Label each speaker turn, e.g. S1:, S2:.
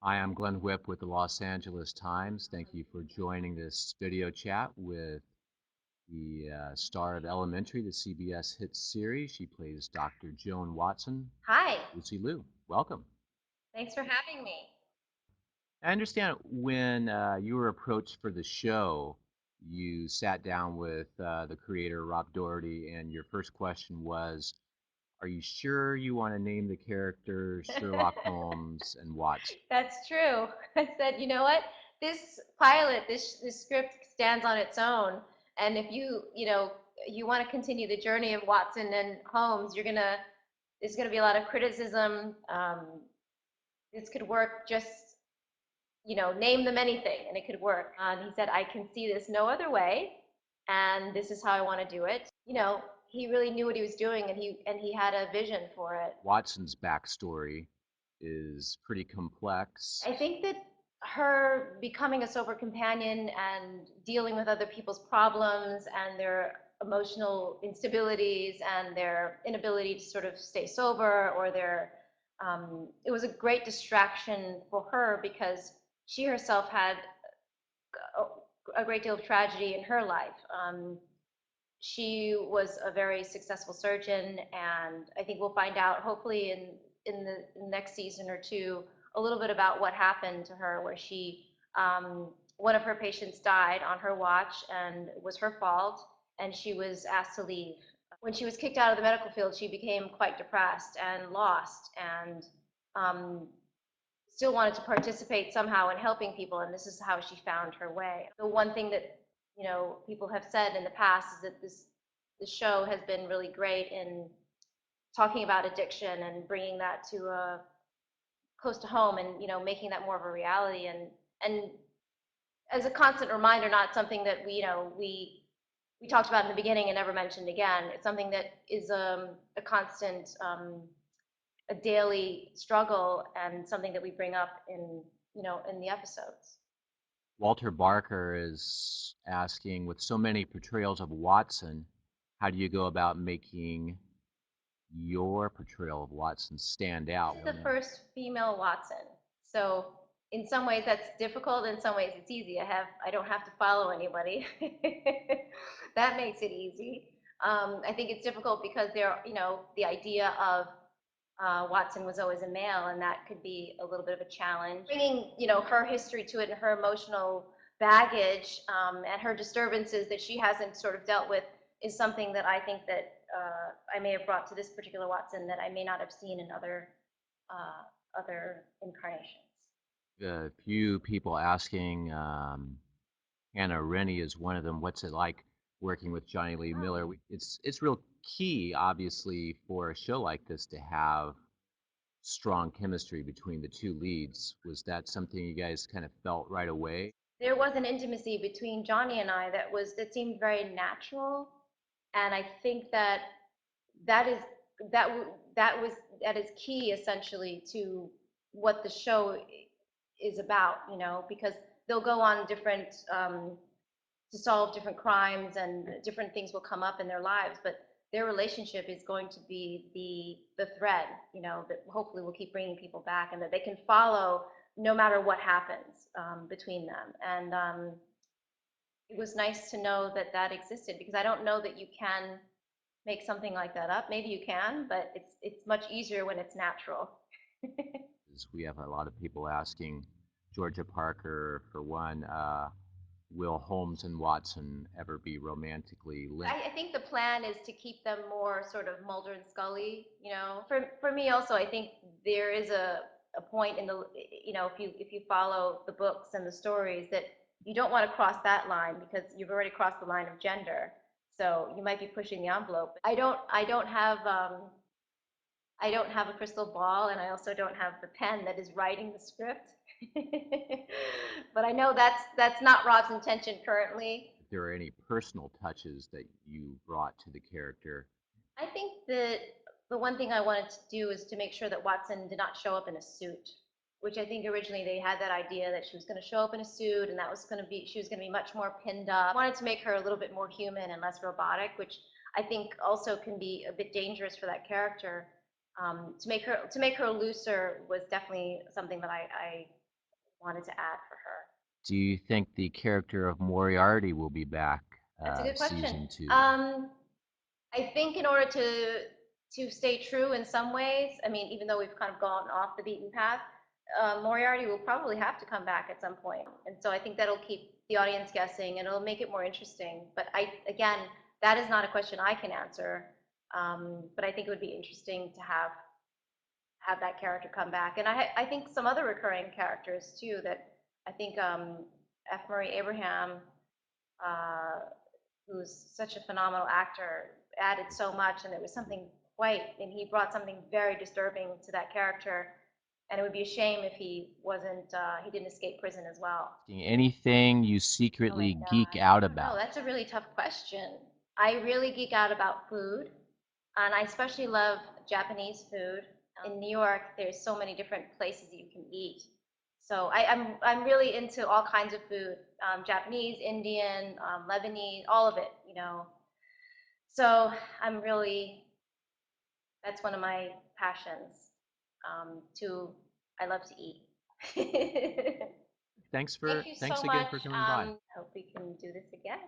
S1: Hi, I'm Glenn Whipp with the Los Angeles Times. Thank you for joining this video chat with the star of Elementary, the CBS hit series. She plays Dr. Joan Watson,
S2: Hi,
S1: Lucy Liu. Welcome.
S2: thanks for having me.
S1: I understand when you were approached for the show, you sat down with the creator, Rob Doherty, and your first question was, are you sure you want to name the characters Sherlock Holmes and Watson?
S2: That's true. I said, you know what? This pilot, this script stands on its own, and if you want to continue the journey of Watson and Holmes, there's gonna be a lot of criticism. This could work just, name them anything, and it could work. And he said, I can see this no other way, and this is how I want to do it. He really knew what he was doing, and he had a vision for it.
S1: Watson's backstory is pretty complex.
S2: I think that her becoming a sober companion and dealing with other people's problems and their emotional instabilities and their inability to sort of stay sober or it was a great distraction for her because she herself had a great deal of tragedy in her life. She was a very successful surgeon, and I think we'll find out, hopefully, in the next season or two, a little bit about what happened to her, where one of her patients died on her watch, and it was her fault, and she was asked to leave. When she was kicked out of the medical field, she became quite depressed and lost, and um, still wanted to participate somehow in helping people, and this is how she found her way. The one thing that people have said in the past is that this show has been really great in talking about addiction and bringing that to close to home, and making that more of a reality, and as a constant reminder, not something that we talked about in the beginning and never mentioned again. It's something that is a constant, a daily struggle, and something that we bring up in the episodes.
S1: Walter Barker is asking, with so many portrayals of Watson, how do you go about making your portrayal of Watson stand out?
S2: This is the first female Watson, so in some ways that's difficult. In some ways it's easy. I don't have to follow anybody. That makes it easy. I think it's difficult because the idea of Watson was always a male, and that could be a little bit of a challenge. Bringing, her history to it and her emotional baggage, and her disturbances that she hasn't sort of dealt with is something that I think that I may have brought to this particular Watson that I may not have seen in uh, other incarnations.
S1: A few people asking, Hannah Rennie is one of them, what's it like working with Johnny Lee Miller? It's real key, obviously, for a show like this to have strong chemistry between the two leads. Was that something you guys kind of felt right away?
S2: There was an intimacy between Johnny and I that seemed very natural, and I think that that is that is key essentially to what the show is about, because they'll go on different to solve different crimes, and different things will come up in their lives, but their relationship is going to be the thread, that hopefully will keep bringing people back, and that they can follow no matter what happens between them. And it was nice to know that that existed, because I don't know that you can make something like that up. Maybe you can, but it's much easier when it's natural.
S1: We have a lot of people asking, Georgia Parker, for one, will Holmes and Watson ever be romantically linked?
S2: I think the plan is to keep them more sort of Mulder and Scully. For me also, I think there is a point in the, if you follow the books and the stories, that you don't want to cross that line, because you've already crossed the line of gender. So you might be pushing the envelope. I don't have a crystal ball, and I also don't have the pen that is writing the script. But I know that's not Rob's intention currently.
S1: If there are any personal touches that you brought to the character?
S2: I think that the one thing I wanted to do is to make sure that Watson did not show up in a suit, which I think originally they had that idea that she was going to show up in a suit, and she was going to be much more pinned up. I wanted to make her a little bit more human and less robotic, which I think also can be a bit dangerous for that character. To make her looser was definitely something that I wanted to add for her.
S1: Do you think the character of Moriarty will be back
S2: That's a good question.
S1: season 2?
S2: Um, I think in order to stay true in some ways, I mean, even though we've kind of gone off the beaten path, Moriarty will probably have to come back at some point, and so I think that'll keep the audience guessing and it'll make it more interesting. But again, that is not a question I can answer. But I think it would be interesting to have that character come back, and I think some other recurring characters too. That I think F. Murray Abraham, uh, who's such a phenomenal actor, added so much, and it was something quite, and he brought something very disturbing to that character, and it would be a shame if he wasn't, he didn't escape prison as well.
S1: Anything you
S2: Oh my
S1: secretly geek
S2: gosh, I
S1: out
S2: don't know,
S1: about?
S2: that's a really tough question. I really geek out about food, and I especially love Japanese food. In New York, there's so many different places you can eat. So I'm really into all kinds of food, Japanese, Indian, Lebanese, all of it, you know. So I'm really, that's one of my passions. To, I love to eat.
S1: Thanks
S2: Thank you so
S1: again
S2: much.
S1: for coming by.
S2: Hope we can do this again.